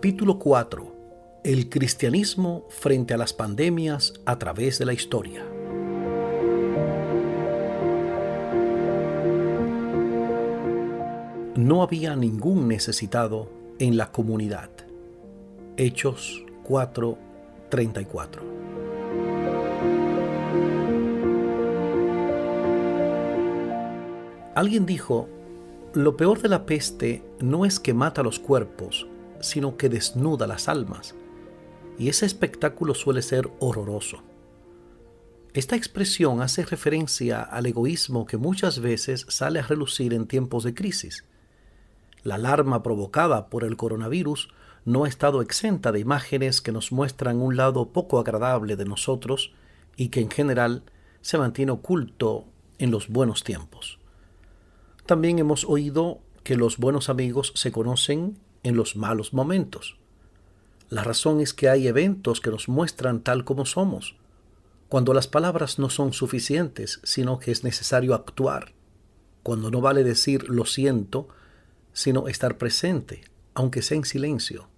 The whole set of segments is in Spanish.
Capítulo 4. El cristianismo frente a las pandemias a través de la historia. No había ningún necesitado en la comunidad. Hechos 4:34. Alguien dijo: lo peor de la peste no es que mata los cuerpos, sino que desnuda las almas, y ese espectáculo suele ser horroroso. Esta expresión hace referencia al egoísmo que muchas veces sale a relucir en tiempos de crisis. La alarma provocada por el coronavirus no ha estado exenta de imágenes que nos muestran un lado poco agradable de nosotros y que en general se mantiene oculto en los buenos tiempos. También hemos oído que los buenos amigos se conocen en los malos momentos. La razón es que hay eventos que nos muestran tal como somos, cuando las palabras no son suficientes, sino que es necesario actuar, cuando no vale decir lo siento, sino estar presente, aunque sea en silencio.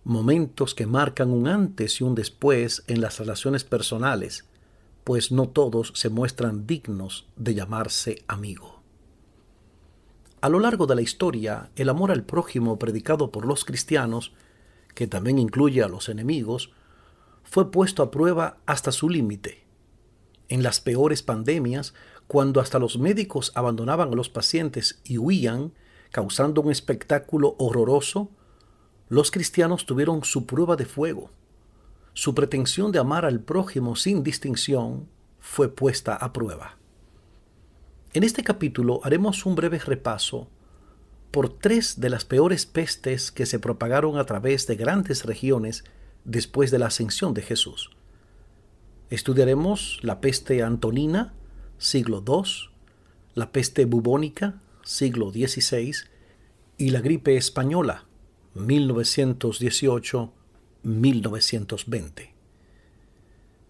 Momentos que marcan un antes y un después en las relaciones personales, pues no todos se muestran dignos de llamarse amigo. A lo largo de la historia, el amor al prójimo predicado por los cristianos, que también incluye a los enemigos, fue puesto a prueba hasta su límite. En las peores pandemias, cuando hasta los médicos abandonaban a los pacientes y huían, causando un espectáculo horroroso, los cristianos tuvieron su prueba de fuego. Su pretensión de amar al prójimo sin distinción fue puesta a prueba. En este capítulo haremos un breve repaso por 3 de las peores pestes que se propagaron a través de grandes regiones después de la ascensión de Jesús. Estudiaremos la peste antonina, siglo II, la peste bubónica, siglo XVI, y la gripe española, 1918-1920.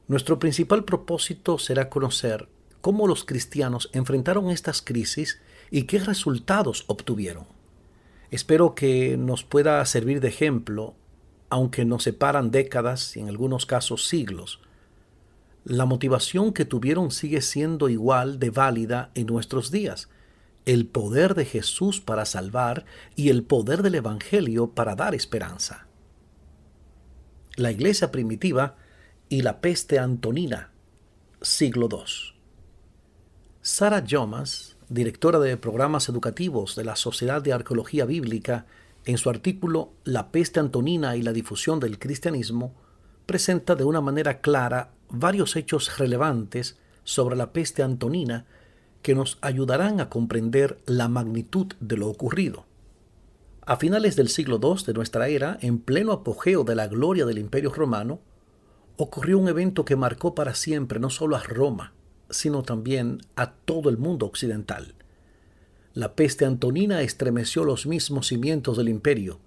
Nuestro principal propósito será conocer cómo los cristianos enfrentaron estas crisis y qué resultados obtuvieron. Espero que nos pueda servir de ejemplo, aunque nos separan décadas y en algunos casos siglos. La motivación que tuvieron sigue siendo igual de válida en nuestros días: el poder de Jesús para salvar y el poder del Evangelio para dar esperanza. La iglesia primitiva y la peste antonina, siglo II. Sarah Jomas, directora de programas educativos de la Sociedad de Arqueología Bíblica, en su artículo La peste antonina y la difusión del cristianismo, presenta de una manera clara varios hechos relevantes sobre la peste antonina que nos ayudarán a comprender la magnitud de lo ocurrido. A finales del siglo II de nuestra era, en pleno apogeo de la gloria del Imperio Romano, ocurrió un evento que marcó para siempre no solo a Roma, sino también a todo el mundo occidental. La peste antonina estremeció los mismos cimientos del imperio,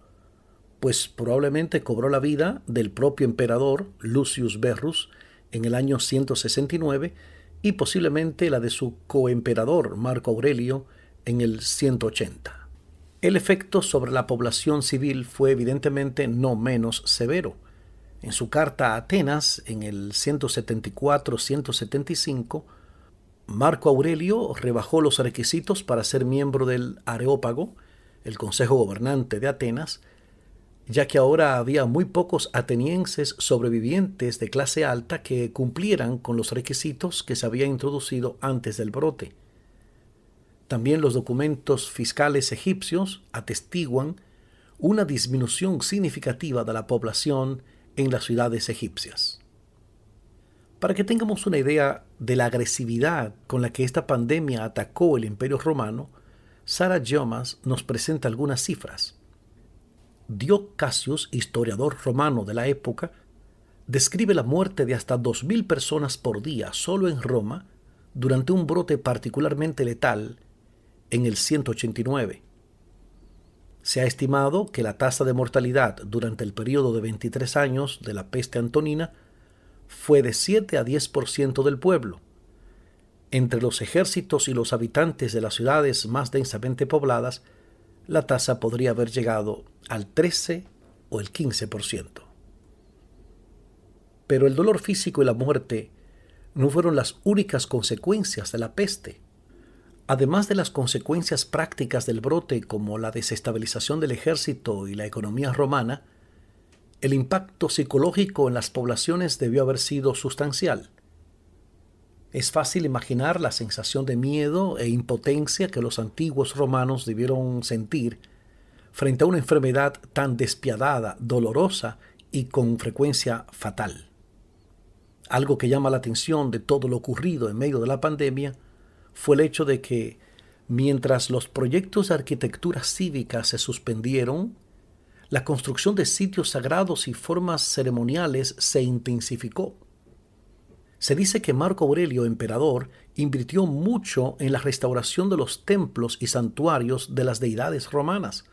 pues probablemente cobró la vida del propio emperador Lucius Verus en el año 169 y posiblemente la de su coemperador Marco Aurelio en el 180. El efecto sobre la población civil fue evidentemente no menos severo. En su carta a Atenas, en el 174-175, Marco Aurelio rebajó los requisitos para ser miembro del Areópago, el consejo gobernante de Atenas, ya que ahora había muy pocos atenienses sobrevivientes de clase alta que cumplieran con los requisitos que se habían introducido antes del brote. También los documentos fiscales egipcios atestiguan una disminución significativa de la población en las ciudades egipcias. Para que tengamos una idea de la agresividad con la que esta pandemia atacó el Imperio Romano, Sarah Jomas nos presenta algunas cifras. Dio Cassius, historiador romano de la época, describe la muerte de hasta 2.000 personas por día solo en Roma durante un brote particularmente letal en el 189. Se ha estimado que la tasa de mortalidad durante el periodo de 23 años de la peste antonina fue de 7 a 10% del pueblo. Entre los ejércitos y los habitantes de las ciudades más densamente pobladas, la tasa podría haber llegado al 13 o el 15%. Pero el dolor físico y la muerte no fueron las únicas consecuencias de la peste. Además de las consecuencias prácticas del brote como la desestabilización del ejército y la economía romana, el impacto psicológico en las poblaciones debió haber sido sustancial. Es fácil imaginar la sensación de miedo e impotencia que los antiguos romanos debieron sentir frente a una enfermedad tan despiadada, dolorosa y con frecuencia fatal. Algo que llama la atención de todo lo ocurrido en medio de la pandemia fue el hecho de que, mientras los proyectos de arquitectura cívica se suspendieron, la construcción de sitios sagrados y formas ceremoniales se intensificó. Se dice que Marco Aurelio, emperador, invirtió mucho en la restauración de los templos y santuarios de las deidades romanas.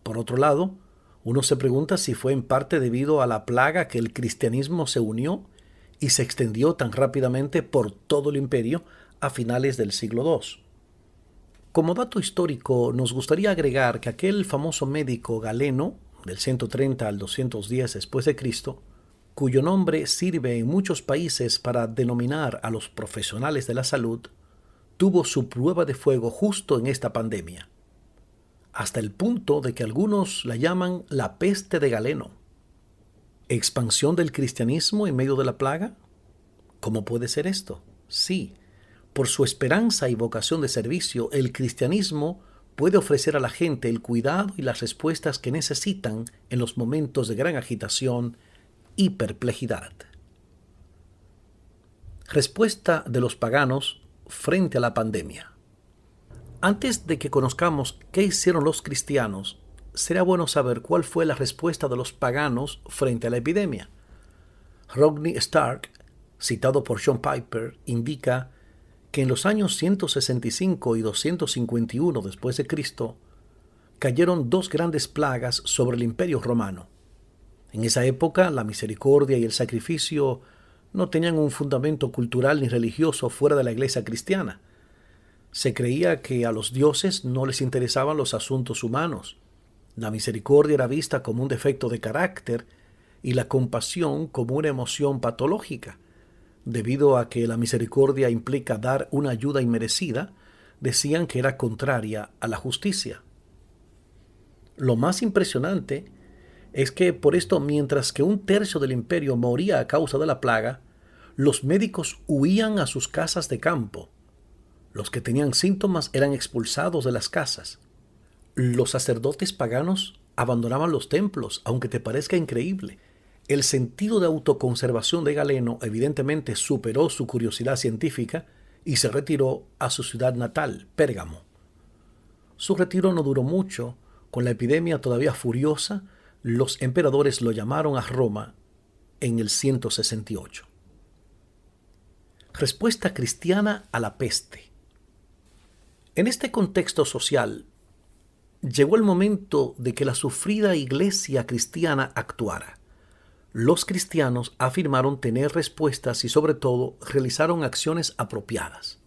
Por otro lado, uno se pregunta si fue en parte debido a la plaga que el cristianismo se unió y se extendió tan rápidamente por todo el imperio a finales del siglo II. Como dato histórico, nos gustaría agregar que aquel famoso médico Galeno, del 130 al 210 después de Cristo, cuyo nombre sirve en muchos países para denominar a los profesionales de la salud, tuvo su prueba de fuego justo en esta pandemia, hasta el punto de que algunos la llaman la peste de Galeno. ¿Expansión del cristianismo en medio de la plaga? ¿Cómo puede ser esto? Sí, por su esperanza y vocación de servicio, el cristianismo puede ofrecer a la gente el cuidado y las respuestas que necesitan en los momentos de gran agitación y perplejidad. Respuesta de los paganos frente a la pandemia. Antes de que conozcamos qué hicieron los cristianos, será bueno saber cuál fue la respuesta de los paganos frente a la epidemia. Rodney Stark, citado por John Piper, indica que en los años 165 y 251 después de Cristo cayeron dos grandes plagas sobre el Imperio Romano. En esa época, la misericordia y el sacrificio no tenían un fundamento cultural ni religioso fuera de la iglesia cristiana. Se creía que a los dioses no les interesaban los asuntos humanos. La misericordia era vista como un defecto de carácter y la compasión como una emoción patológica. Debido a que la misericordia implica dar una ayuda inmerecida, decían que era contraria a la justicia. Lo más impresionante es que por esto, mientras que un tercio del imperio moría a causa de la plaga, los médicos huían a sus casas de campo. Los que tenían síntomas eran expulsados de las casas. Los sacerdotes paganos abandonaban los templos, aunque te parezca increíble. El sentido de autoconservación de Galeno evidentemente superó su curiosidad científica y se retiró a su ciudad natal, Pérgamo. Su retiro no duró mucho. Con la epidemia todavía furiosa, los emperadores lo llamaron a Roma en el 168. Respuesta cristiana a la peste. En este contexto social, llegó el momento de que la sufrida iglesia cristiana actuara. Los cristianos afirmaron tener respuestas y sobre todo realizaron acciones apropiadas.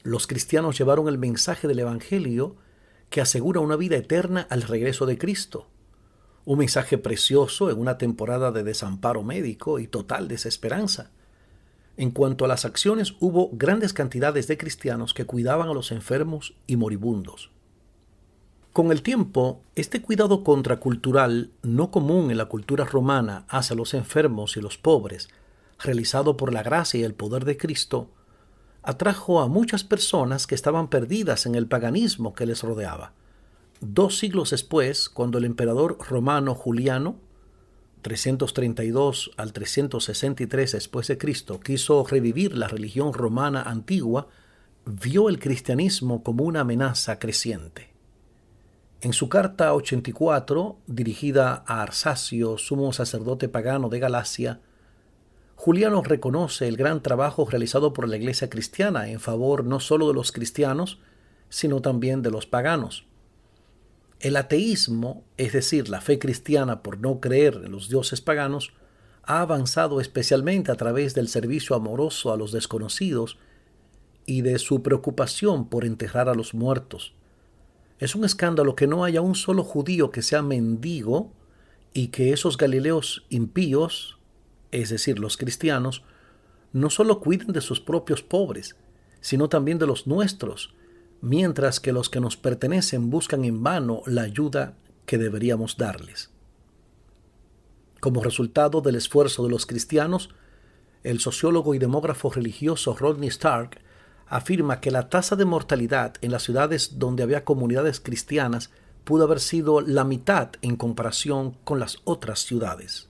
Los cristianos llevaron el mensaje del Evangelio que asegura una vida eterna al regreso de Cristo. Un mensaje precioso en una temporada de desamparo médico y total desesperanza. En cuanto a las acciones, hubo grandes cantidades de cristianos que cuidaban a los enfermos y moribundos. Con el tiempo, este cuidado contracultural, no común en la cultura romana hacia los enfermos y los pobres, realizado por la gracia y el poder de Cristo, atrajo a muchas personas que estaban perdidas en el paganismo que les rodeaba. 2 siglos después, cuando el emperador romano Juliano, 332 al 363 después de Cristo, quiso revivir la religión romana antigua, vio el cristianismo como una amenaza creciente. En su carta 84, dirigida a Arsacio, sumo sacerdote pagano de Galacia, Juliano reconoce el gran trabajo realizado por la Iglesia cristiana en favor no solo de los cristianos, sino también de los paganos. El ateísmo, es decir, la fe cristiana por no creer en los dioses paganos, ha avanzado especialmente a través del servicio amoroso a los desconocidos y de su preocupación por enterrar a los muertos. Es un escándalo que no haya un solo judío que sea mendigo y que esos Galileos impíos, es decir, los cristianos, no solo cuiden de sus propios pobres, sino también de los nuestros, mientras que los que nos pertenecen buscan en vano la ayuda que deberíamos darles. Como resultado del esfuerzo de los cristianos, el sociólogo y demógrafo religioso Rodney Stark afirma que la tasa de mortalidad en las ciudades donde había comunidades cristianas pudo haber sido la mitad en comparación con las otras ciudades.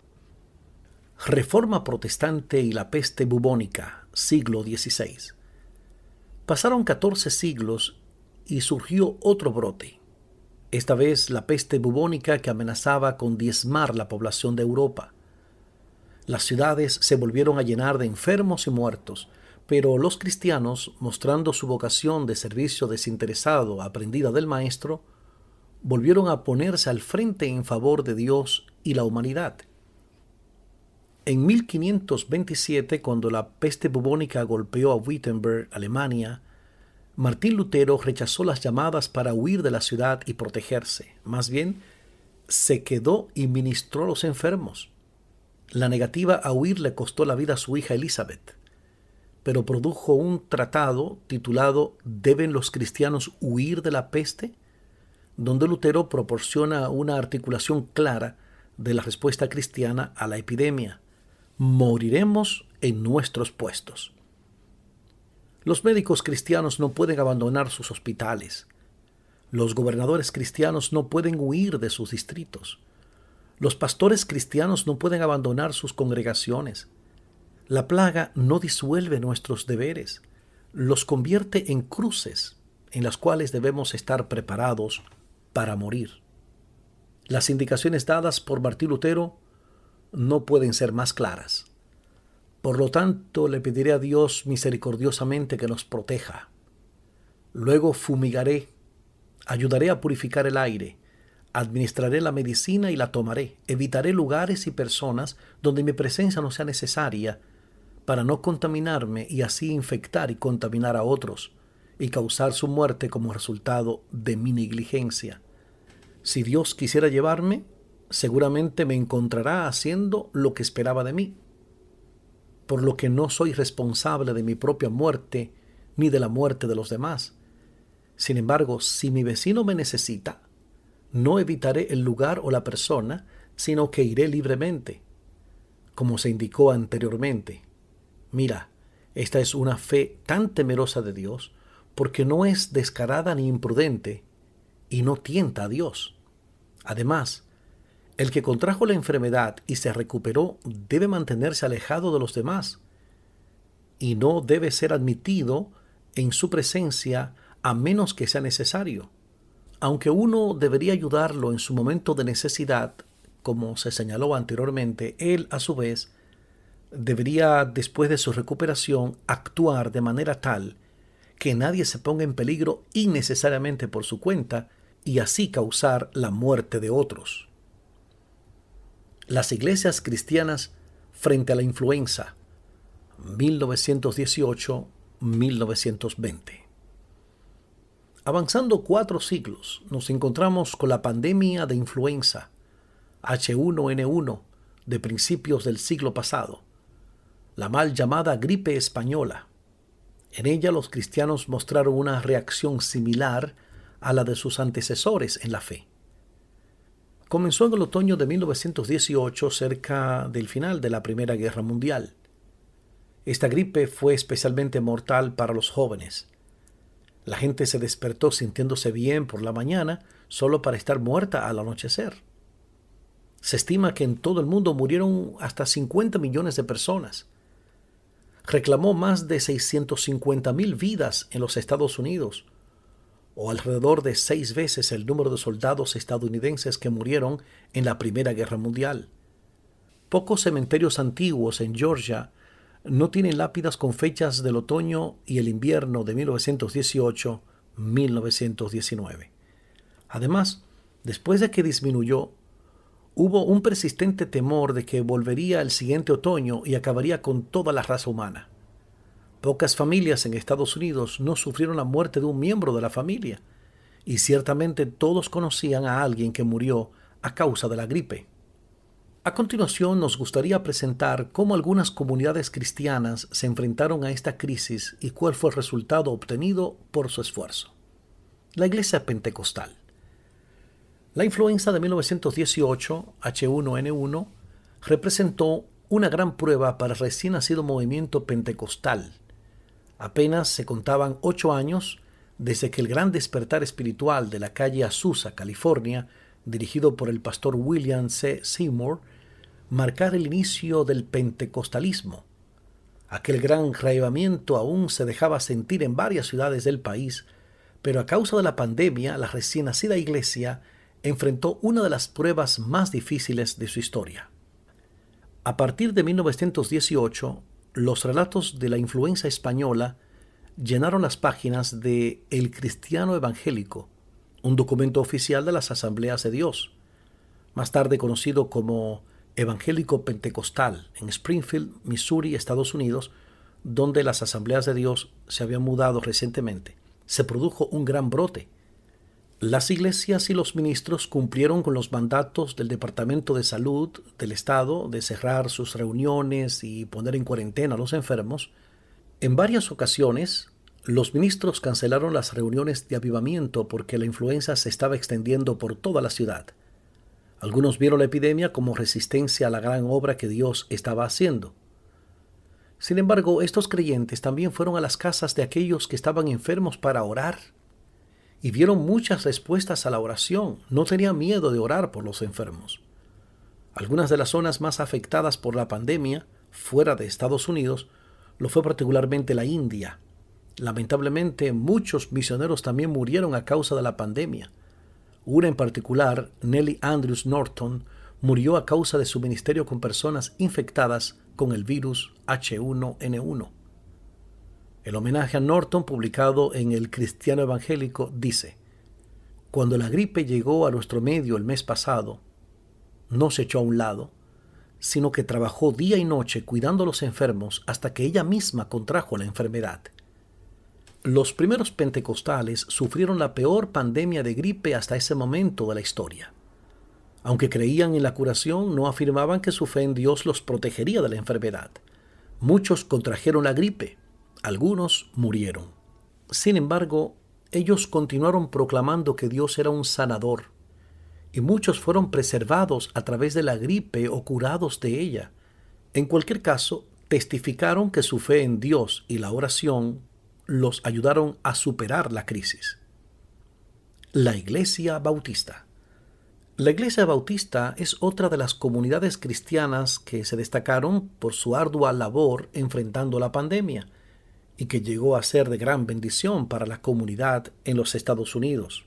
Reforma protestante y la peste bubónica, siglo XVI. Pasaron 14 siglos y surgió otro brote. Esta vez la peste bubónica que amenazaba con diezmar la población de Europa. Las ciudades se volvieron a llenar de enfermos y muertos, pero los cristianos, mostrando su vocación de servicio desinteresado aprendida del Maestro, volvieron a ponerse al frente en favor de Dios y la humanidad. En 1527, cuando la peste bubónica golpeó a Wittenberg, Alemania, Martín Lutero rechazó las llamadas para huir de la ciudad y protegerse. Más bien, se quedó y ministró a los enfermos. La negativa a huir le costó la vida a su hija Elizabeth, pero produjo un tratado titulado ¿Deben los cristianos huir de la peste?, donde Lutero proporciona una articulación clara de la respuesta cristiana a la epidemia. Moriremos en nuestros puestos. Los médicos cristianos no pueden abandonar sus hospitales. Los gobernadores cristianos no pueden huir de sus distritos. Los pastores cristianos no pueden abandonar sus congregaciones. La plaga no disuelve nuestros deberes, los convierte en cruces en las cuales debemos estar preparados para morir. Las indicaciones dadas por Martín Lutero no pueden ser más claras. Por lo tanto, le pediré a Dios misericordiosamente que nos proteja. Luego fumigaré, ayudaré a purificar el aire, administraré la medicina y la tomaré, evitaré lugares y personas donde mi presencia no sea necesaria para no contaminarme y así infectar y contaminar a otros y causar su muerte como resultado de mi negligencia. Si Dios quisiera llevarme, seguramente me encontrará haciendo lo que esperaba de mí, por lo que no soy responsable de mi propia muerte ni de la muerte de los demás. Sin embargo, si mi vecino me necesita, no evitaré el lugar o la persona, sino que iré libremente, como se indicó anteriormente. Mira, esta es una fe tan temerosa de Dios, porque no es descarada ni imprudente, y no tienta a Dios. Además, el que contrajo la enfermedad y se recuperó debe mantenerse alejado de los demás, y no debe ser admitido en su presencia a menos que sea necesario. Aunque uno debería ayudarlo en su momento de necesidad, como se señaló anteriormente, él, a su vez, debería, después de su recuperación, actuar de manera tal que nadie se ponga en peligro innecesariamente por su cuenta y así causar la muerte de otros. Las iglesias cristianas frente a la influenza, 1918-1920. Avanzando 4 siglos, nos encontramos con la pandemia de influenza H1N1 de principios del siglo pasado, la mal llamada gripe española. En ella los cristianos mostraron una reacción similar a la de sus antecesores en la fe. Comenzó en el otoño de 1918, cerca del final de la Primera Guerra Mundial. Esta gripe fue especialmente mortal para los jóvenes. La gente se despertó sintiéndose bien por la mañana solo para estar muerta al anochecer. Se estima que en todo el mundo murieron hasta 50 millones de personas. Reclamó más de 650,000 vidas en los Estados Unidos, o alrededor de 6 veces el número de soldados estadounidenses que murieron en la Primera Guerra Mundial. Pocos cementerios antiguos en Georgia no tienen lápidas con fechas del otoño y el invierno de 1918-1919. Además, después de que disminuyó, hubo un persistente temor de que volvería el siguiente otoño y acabaría con toda la raza humana. Pocas familias en Estados Unidos no sufrieron la muerte de un miembro de la familia, y ciertamente todos conocían a alguien que murió a causa de la gripe. A continuación, nos gustaría presentar cómo algunas comunidades cristianas se enfrentaron a esta crisis y cuál fue el resultado obtenido por su esfuerzo. La Iglesia Pentecostal. La influenza de 1918, H1N1, representó una gran prueba para el recién nacido movimiento pentecostal. Apenas se contaban 8 años desde que el gran despertar espiritual de la calle Azusa, California, dirigido por el pastor William C. Seymour, marcara el inicio del pentecostalismo. Aquel gran reavivamiento aún se dejaba sentir en varias ciudades del país, pero a causa de la pandemia, la recién nacida iglesia enfrentó una de las pruebas más difíciles de su historia. A partir de 1918, los relatos de la influenza española llenaron las páginas de El Cristiano Evangélico, un documento oficial de las Asambleas de Dios, más tarde conocido como Evangélico Pentecostal, en Springfield, Missouri, Estados Unidos, donde las Asambleas de Dios se habían mudado recientemente. Se produjo un gran brote. Las iglesias y los ministros cumplieron con los mandatos del Departamento de Salud del Estado de cerrar sus reuniones y poner en cuarentena a los enfermos. En varias ocasiones, los ministros cancelaron las reuniones de avivamiento porque la influenza se estaba extendiendo por toda la ciudad. Algunos vieron la epidemia como resistencia a la gran obra que Dios estaba haciendo. Sin embargo, estos creyentes también fueron a las casas de aquellos que estaban enfermos para orar y vieron muchas respuestas a la oración. No tenían miedo de orar por los enfermos. Algunas de las zonas más afectadas por la pandemia, fuera de Estados Unidos, lo fue particularmente la India. Lamentablemente, muchos misioneros también murieron a causa de la pandemia. Una en particular, Nellie Andrews Norton, murió a causa de su ministerio con personas infectadas con el virus H1N1. El homenaje a Norton, publicado en El Cristiano Evangélico, dice: cuando la gripe llegó a nuestro medio el mes pasado, no se echó a un lado, sino que trabajó día y noche cuidando a los enfermos hasta que ella misma contrajo la enfermedad. Los primeros pentecostales sufrieron la peor pandemia de gripe hasta ese momento de la historia. Aunque creían en la curación, no afirmaban que su fe en Dios los protegería de la enfermedad. Muchos contrajeron la gripe, algunos murieron. Sin embargo, ellos continuaron proclamando que Dios era un sanador, y muchos fueron preservados a través de la gripe o curados de ella. En cualquier caso, testificaron que su fe en Dios y la oración los ayudaron a superar la crisis. La Iglesia Bautista. La Iglesia Bautista es otra de las comunidades cristianas que se destacaron por su ardua labor enfrentando la pandemia y que llegó a ser de gran bendición para la comunidad en los Estados Unidos.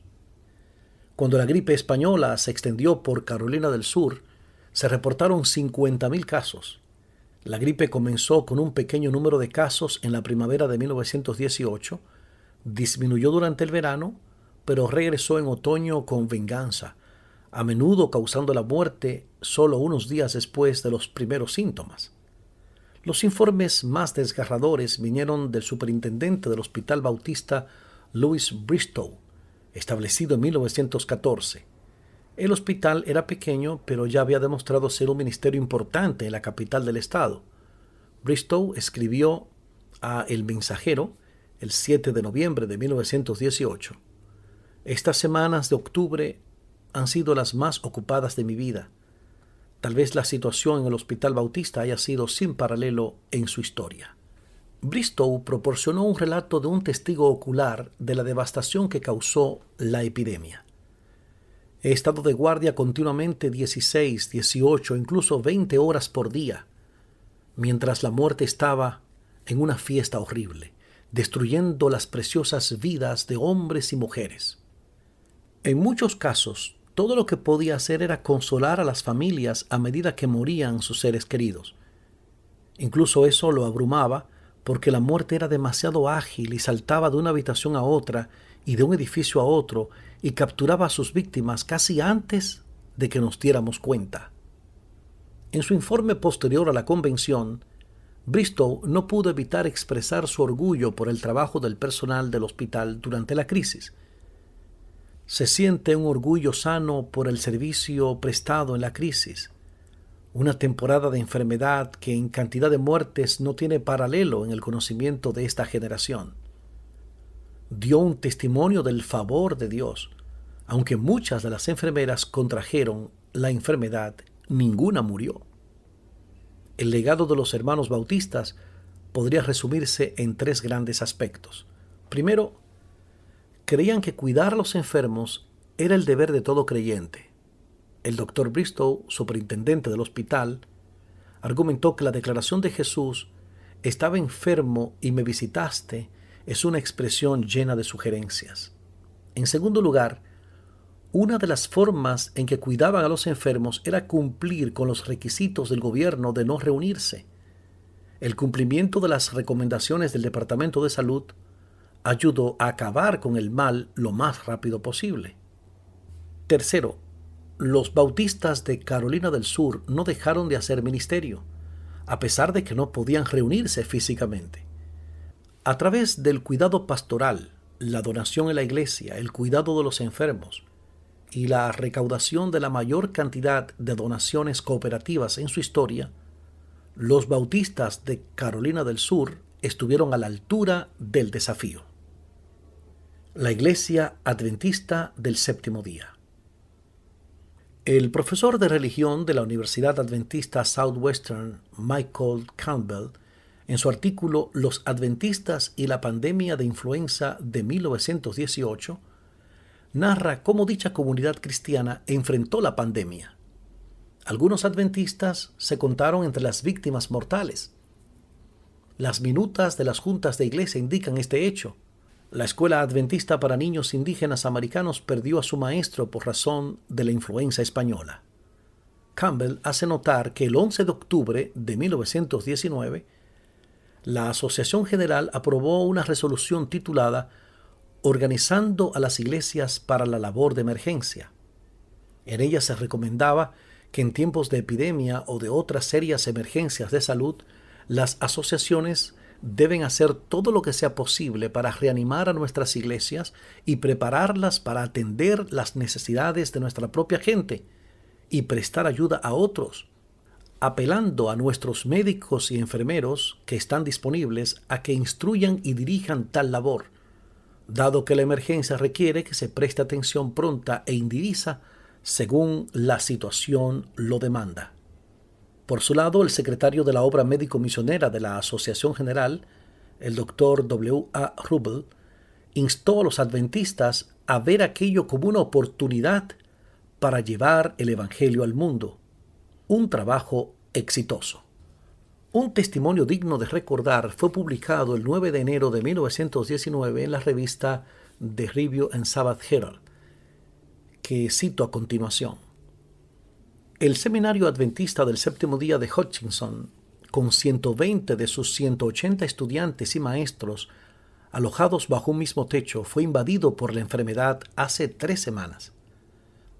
Cuando la gripe española se extendió por Carolina del Sur, se reportaron 50,000 casos. La gripe comenzó con un pequeño número de casos en la primavera de 1918, disminuyó durante el verano, pero regresó en otoño con venganza, a menudo causando la muerte solo unos días después de los primeros síntomas. Los informes más desgarradores vinieron del superintendente del Hospital Bautista Louis Bristow, establecido en 1914. El hospital era pequeño, pero ya había demostrado ser un ministerio importante en la capital del estado. Bristow escribió a El Mensajero el 7 de noviembre de 1918. Estas semanas de octubre han sido las más ocupadas de mi vida. Tal vez la situación en el Hospital Bautista haya sido sin paralelo en su historia. Bristow proporcionó un relato de un testigo ocular de la devastación que causó la epidemia. He estado de guardia continuamente 16, 18, incluso 20 horas por día, mientras la muerte estaba en una fiesta horrible, destruyendo las preciosas vidas de hombres y mujeres. En muchos casos, todo lo que podía hacer era consolar a las familias a medida que morían sus seres queridos. Incluso eso lo abrumaba porque la muerte era demasiado ágil y saltaba de una habitación a otra y de un edificio a otro y capturaba a sus víctimas casi antes de que nos diéramos cuenta. En su informe posterior a la convención, Bristow no pudo evitar expresar su orgullo por el trabajo del personal del hospital durante la crisis. Se siente un orgullo sano por el servicio prestado en la crisis. Una temporada de enfermedad que en cantidad de muertes no tiene paralelo en el conocimiento de esta generación. Dio un testimonio del favor de Dios. Aunque muchas de las enfermeras contrajeron la enfermedad, ninguna murió. El legado de los hermanos bautistas podría resumirse en tres grandes aspectos. Primero, creían que cuidar a los enfermos era el deber de todo creyente. El doctor Bristow, superintendente del hospital, argumentó que la declaración de Jesús, estaba enfermo y me visitaste, es una expresión llena de sugerencias. En segundo lugar, una de las formas en que cuidaban a los enfermos era cumplir con los requisitos del gobierno de no reunirse. El cumplimiento de las recomendaciones del Departamento de Salud ayudó a acabar con el mal lo más rápido posible. Tercero, los bautistas de Carolina del Sur no dejaron de hacer ministerio, a pesar de que no podían reunirse físicamente. A través del cuidado pastoral, la donación en la iglesia, el cuidado de los enfermos y la recaudación de la mayor cantidad de donaciones cooperativas en su historia, los bautistas de Carolina del Sur estuvieron a la altura del desafío. La Iglesia Adventista del Séptimo Día. El profesor de religión de la Universidad Adventista Southwestern, Michael Campbell, en su artículo Los Adventistas y la pandemia de influenza de 1918, narra cómo dicha comunidad cristiana enfrentó la pandemia. Algunos adventistas se contaron entre las víctimas mortales. Las minutas de las juntas de iglesia indican este hecho. La escuela adventista para niños indígenas americanos perdió a su maestro por razón de la influenza española. Campbell hace notar que el 11 de octubre de 1919, la Asociación General aprobó una resolución titulada Organizando a las iglesias para la labor de emergencia. En ella se recomendaba que en tiempos de epidemia o de otras serias emergencias de salud, las asociaciones deben hacer todo lo que sea posible para reanimar a nuestras iglesias y prepararlas para atender las necesidades de nuestra propia gente y prestar ayuda a otros, apelando a nuestros médicos y enfermeros que están disponibles a que instruyan y dirijan tal labor, dado que la emergencia requiere que se preste atención pronta e indivisa según la situación lo demanda. Por su lado, el secretario de la obra médico-misionera de la Asociación General, el Dr. W. A. Rubel, instó a los adventistas a ver aquello como una oportunidad para llevar el Evangelio al mundo. Un trabajo exitoso. Un testimonio digno de recordar fue publicado el 9 de enero de 1919 en la revista The Review and Sabbath Herald, que cito a continuación. El Seminario Adventista del Séptimo Día de Hutchinson, con 120 de sus 180 estudiantes y maestros alojados bajo un mismo techo, fue invadido por la enfermedad hace 3 semanas.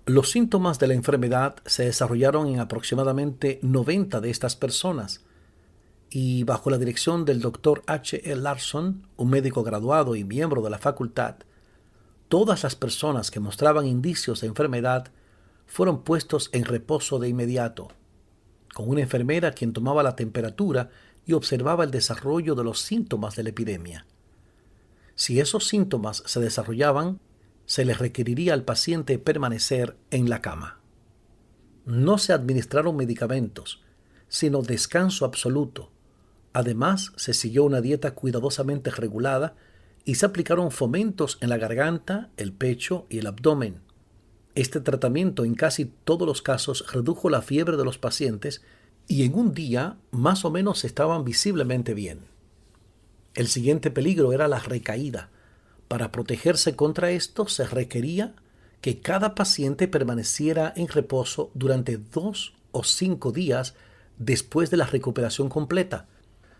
Los síntomas de la enfermedad se desarrollaron en aproximadamente 90 de estas personas, y bajo la dirección del Dr. H. E. Larson, un médico graduado y miembro de la facultad, todas las personas que mostraban indicios de enfermedad fueron puestos en reposo de inmediato, con una enfermera quien tomaba la temperatura y observaba el desarrollo de los síntomas de la epidemia. Si esos síntomas se desarrollaban, se le requeriría al paciente permanecer en la cama. No se administraron medicamentos, sino descanso absoluto. Además, se siguió una dieta cuidadosamente regulada y se aplicaron fomentos en la garganta, el pecho y el abdomen. Este tratamiento en casi todos los casos redujo la fiebre de los pacientes y en un día más o menos estaban visiblemente bien. El siguiente peligro era la recaída. Para protegerse contra esto se requería que cada paciente permaneciera en reposo durante 2 o 5 días después de la recuperación completa,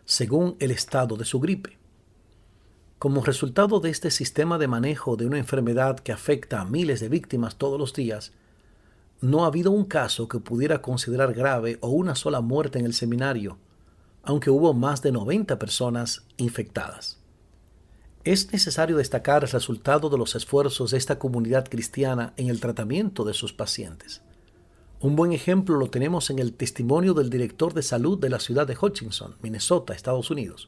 según el estado de su gripe. Como resultado de este sistema de manejo de una enfermedad que afecta a miles de víctimas todos los días, no ha habido un caso que pudiera considerar grave o una sola muerte en el seminario, aunque hubo más de 90 personas infectadas. Es necesario destacar el resultado de los esfuerzos de esta comunidad cristiana en el tratamiento de sus pacientes. Un buen ejemplo lo tenemos en el testimonio del director de salud de la ciudad de Hutchinson, Minnesota, Estados Unidos,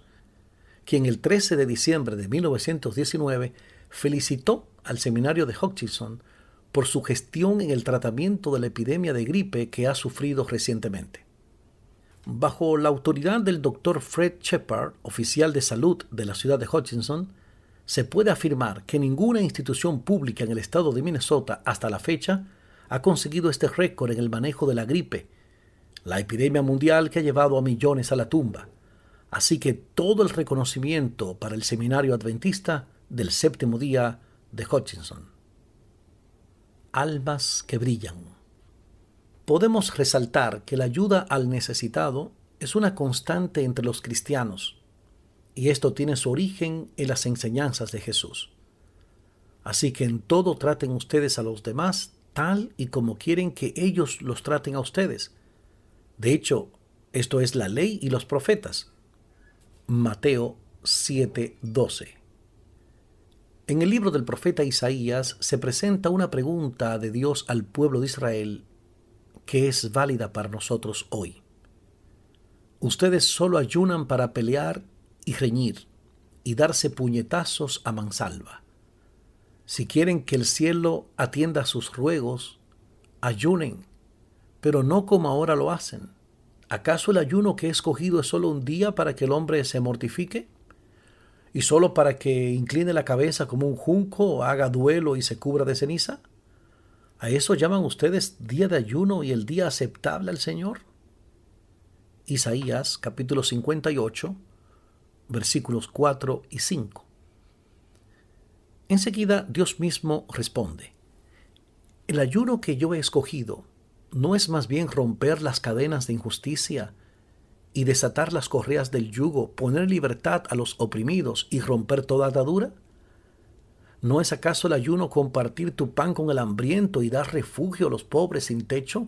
quien el 13 de diciembre de 1919 felicitó al seminario de Hutchinson por su gestión en el tratamiento de la epidemia de gripe que ha sufrido recientemente. Bajo la autoridad del Dr. Fred Shepard, oficial de salud de la ciudad de Hutchinson, se puede afirmar que ninguna institución pública en el estado de Minnesota hasta la fecha ha conseguido este récord en el manejo de la gripe, la epidemia mundial que ha llevado a millones a la tumba. Así que todo el reconocimiento para el seminario adventista del séptimo día de Hutchinson. Almas que brillan. Podemos resaltar que la ayuda al necesitado es una constante entre los cristianos, y esto tiene su origen en las enseñanzas de Jesús. Así que en todo traten ustedes a los demás tal y como quieren que ellos los traten a ustedes. De hecho, esto es la ley y los profetas. Mateo 7:12. En el libro del profeta Isaías se presenta una pregunta de Dios al pueblo de Israel que es válida para nosotros hoy. Ustedes solo ayunan para pelear y reñir y darse puñetazos a mansalva. Si quieren que el cielo atienda sus ruegos, ayunen, pero no como ahora lo hacen. ¿Acaso el ayuno que he escogido es solo un día para que el hombre se mortifique? ¿Y solo para que incline la cabeza como un junco, haga duelo y se cubra de ceniza? ¿A eso llaman ustedes día de ayuno y el día aceptable al Señor? Isaías capítulo 58, versículos 4 y 5. Enseguida Dios mismo responde: el ayuno que yo he escogido ¿no es más bien romper las cadenas de injusticia y desatar las correas del yugo, poner libertad a los oprimidos y romper toda atadura? ¿No es acaso el ayuno compartir tu pan con el hambriento y dar refugio a los pobres sin techo?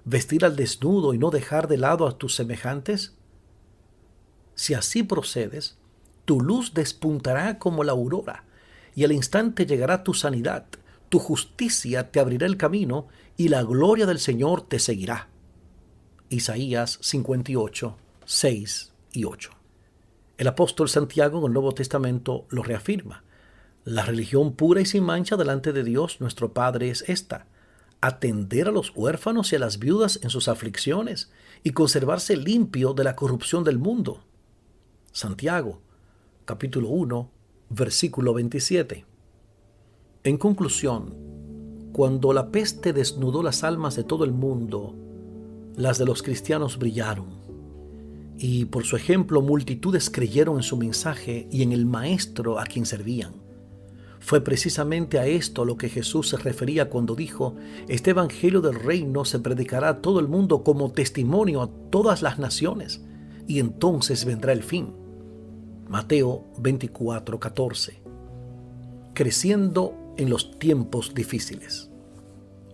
¿Vestir al desnudo y no dejar de lado a tus semejantes? Si así procedes, tu luz despuntará como la aurora, y al instante llegará tu sanidad, tu justicia te abrirá el camino, y la gloria del Señor te seguirá. Isaías 58, 6 y 8. El apóstol Santiago en el Nuevo Testamento lo reafirma. La religión pura y sin mancha delante de Dios nuestro Padre es esta: atender a los huérfanos y a las viudas en sus aflicciones y conservarse limpio de la corrupción del mundo. Santiago, capítulo 1, versículo 27. En conclusión, cuando la peste desnudó las almas de todo el mundo, las de los cristianos brillaron, y por su ejemplo multitudes creyeron en su mensaje y en el Maestro a quien servían. Fue precisamente a esto lo que Jesús se refería cuando dijo: este evangelio del reino se predicará a todo el mundo como testimonio a todas las naciones, y entonces vendrá el fin. Mateo 24:14. Creciendo en los tiempos difíciles.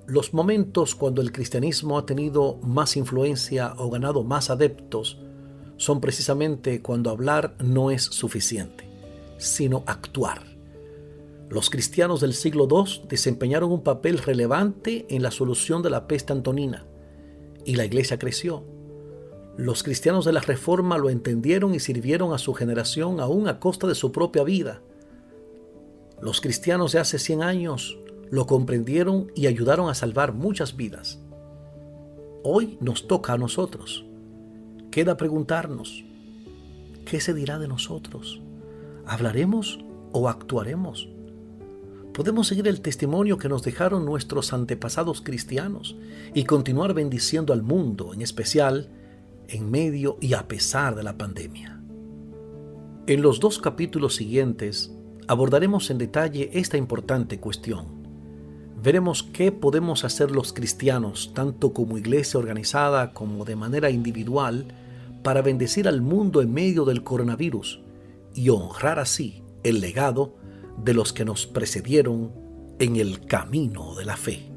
Los momentos cuando el cristianismo ha tenido más influencia o ganado más adeptos son precisamente cuando hablar no es suficiente, sino actuar. Los cristianos del siglo II desempeñaron un papel relevante en la solución de la peste antonina, y la iglesia creció. Los cristianos de la Reforma lo entendieron y sirvieron a su generación aún a costa de su propia vida. Los cristianos de hace 100 años lo comprendieron y ayudaron a salvar muchas vidas. Hoy nos toca a nosotros. Queda preguntarnos: ¿qué se dirá de nosotros? ¿Hablaremos o actuaremos? Podemos seguir el testimonio que nos dejaron nuestros antepasados cristianos y continuar bendiciendo al mundo, en especial en medio y a pesar de la pandemia. En los 2 capítulos siguientes abordaremos en detalle esta importante cuestión. Veremos qué podemos hacer los cristianos, tanto como iglesia organizada como de manera individual, para bendecir al mundo en medio del coronavirus y honrar así el legado de los que nos precedieron en el camino de la fe.